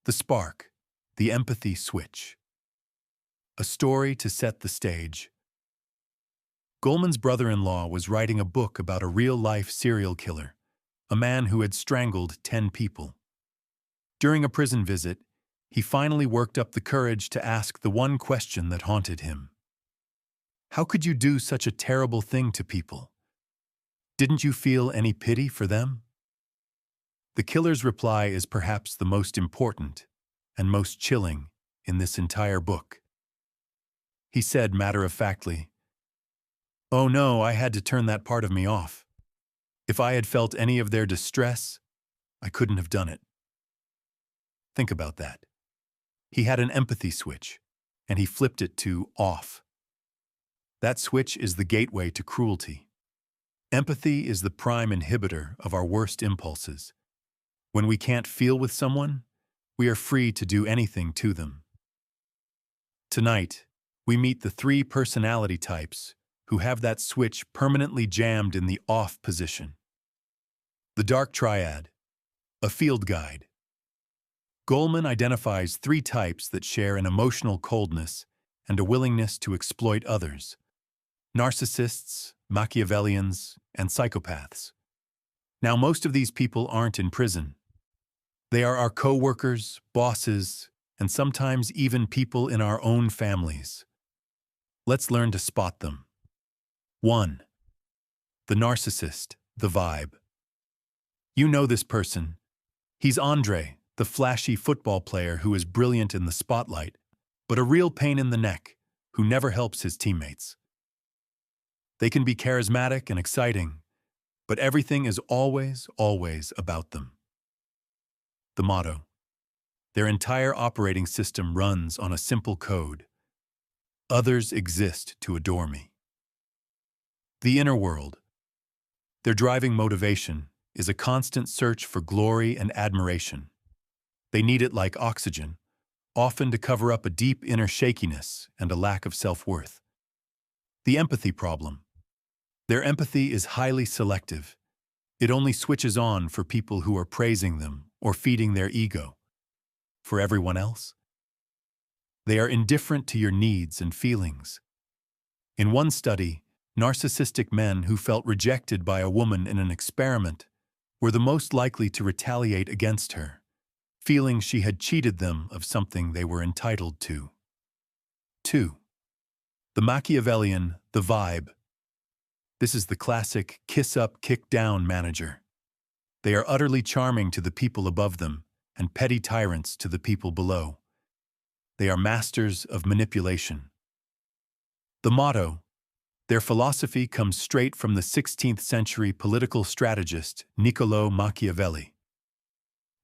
The Spark, the Empathy Switch. A story to set the stage. Goleman's brother-in-law was writing a book about a real-life serial killer, a man who had strangled 10 people. During a prison visit, he finally worked up the courage to ask the one question that haunted him. How could you do such a terrible thing to people? Didn't you feel any pity for them? The killer's reply is perhaps the most important and most chilling in this entire book. He said matter-of-factly, "Oh no, I had to turn that part of me off. If I had felt any of their distress, I couldn't have done it." Think about that. He had an empathy switch, and he flipped it to off. That switch is the gateway to cruelty. Empathy is the prime inhibitor of our worst impulses. When we can't feel with someone, we are free to do anything to them. Tonight, we meet the 3 personality types who have that switch permanently jammed in the off position. The Dark Triad, a field guide. Goleman identifies 3 types that share an emotional coldness and a willingness to exploit others: Narcissists, Machiavellians, and Psychopaths. Now, most of these people aren't in prison. They are our co-workers, bosses, and sometimes even people in our own families. Let's learn to spot them. 1. The narcissist, the vibe. You know this person. He's Andre, the flashy football player who is brilliant in the spotlight, but a real pain in the neck, who never helps his teammates. They can be charismatic and exciting, but everything is always about them. The motto. Their entire operating system runs on a simple code: others exist to adore me. The inner world. Their driving motivation is a constant search for glory and admiration. They need it like oxygen, often to cover up a deep inner shakiness and a lack of self-worth. The empathy problem. Their empathy is highly selective. It only switches on for people who are praising them or feeding their ego. For everyone else, they are indifferent to your needs and feelings. In one study, narcissistic men who felt rejected by a woman in an experiment were the most likely to retaliate against her, feeling she had cheated them of something they were entitled to. 2. The Machiavellian, the vibe. This is the classic kiss-up, kick-down manager. They are utterly charming to the people above them and petty tyrants to the people below. They are masters of manipulation. The motto. Their philosophy comes straight from the 16th century political strategist Niccolò Machiavelli.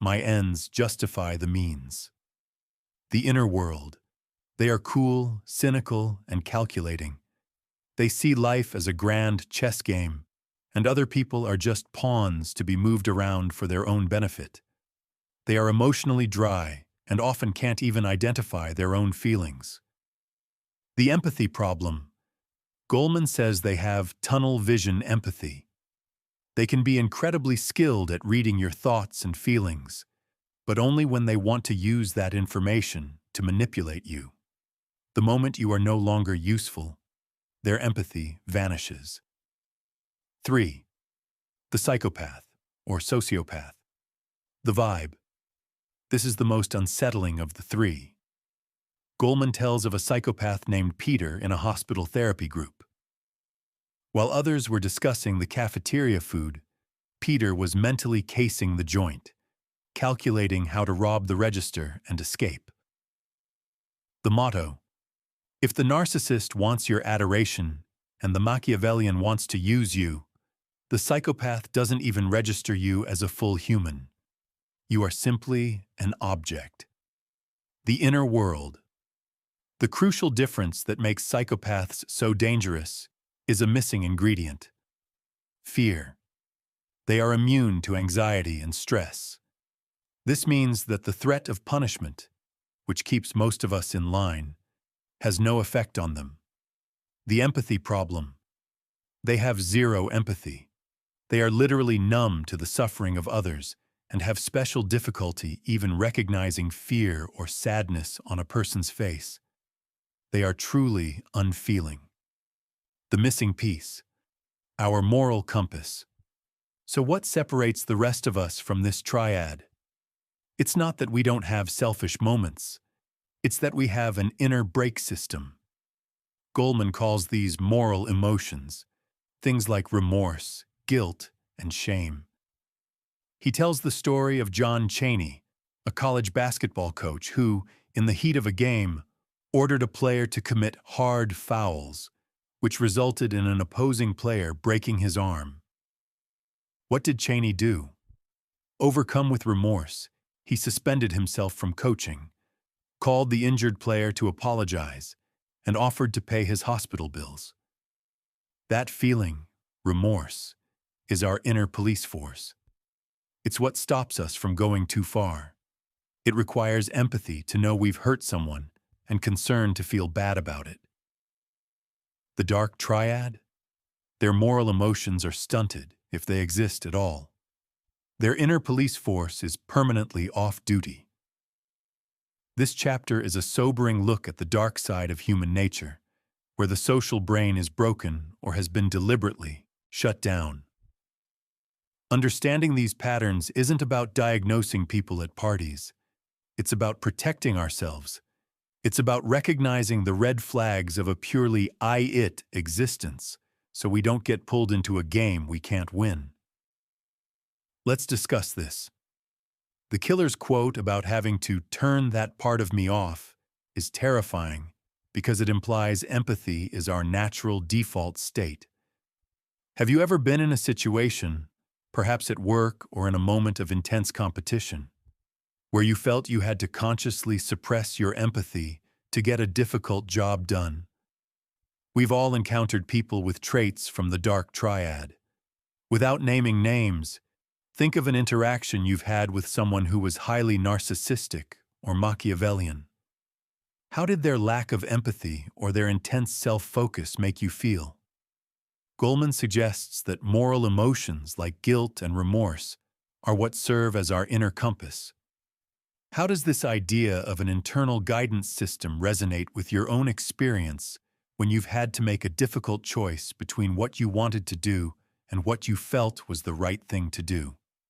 My ends justify the means. The inner world. They are cool, cynical, and calculating. They see life as a grand chess game, and other people are just pawns to be moved around for their own benefit. They are emotionally dry and often can't even identify their own feelings. The empathy problem. Goleman says they have tunnel vision empathy. They can be incredibly skilled at reading your thoughts and feelings, but only when they want to use that information to manipulate you. The moment you are no longer useful, their empathy vanishes. 3. The psychopath, or sociopath. The vibe. This is the most unsettling of the 3. Goleman tells of a psychopath named Peter in a hospital therapy group. While others were discussing the cafeteria food, Peter was mentally casing the joint, calculating how to rob the register and escape. The motto. If the narcissist wants your adoration and the Machiavellian wants to use you, the psychopath doesn't even register you as a full human. You are simply an object. The inner world. The crucial difference that makes psychopaths so dangerous is a missing ingredient: fear. They are immune to anxiety and stress. This means that the threat of punishment, which keeps most of us in line, has no effect on them. The empathy problem. They have zero empathy. They are literally numb to the suffering of others and have special difficulty even recognizing fear or sadness on a person's face. They are truly unfeeling. The missing piece, our moral compass. So what separates the rest of us from this triad? It's not that we don't have selfish moments. It's that we have an inner brake system. Goleman calls these moral emotions, things like remorse, guilt, and shame. He tells the story of John Chaney, a college basketball coach who, in the heat of a game, ordered a player to commit hard fouls, which resulted in an opposing player breaking his arm. What did Chaney do? Overcome with remorse, he suspended himself from coaching, called the injured player to apologize, and offered to pay his hospital bills. That feeling, remorse, is our inner police force. It's what stops us from going too far. It requires empathy to know we've hurt someone and concern to feel bad about it. The Dark Triad? Their moral emotions are stunted, if they exist at all. Their inner police force is permanently off-duty. This chapter is a sobering look at the dark side of human nature, where the social brain is broken or has been deliberately shut down. Understanding these patterns isn't about diagnosing people at parties. It's about protecting ourselves. It's about recognizing the red flags of a purely I-it existence, so we don't get pulled into a game we can't win. Let's discuss this. The killer's quote about having to turn that part of me off is terrifying because it implies empathy is our natural default state. Have you ever been in a situation, perhaps at work or in a moment of intense competition, where you felt you had to consciously suppress your empathy to get a difficult job done? We've all encountered people with traits from the Dark Triad. Without naming names, think of an interaction you've had with someone who was highly narcissistic or Machiavellian. How did their lack of empathy or their intense self-focus make you feel? Goleman suggests that moral emotions like guilt and remorse are what serve as our inner compass. How does this idea of an internal guidance system resonate with your own experience when you've had to make a difficult choice between what you wanted to do and what you felt was the right thing to do?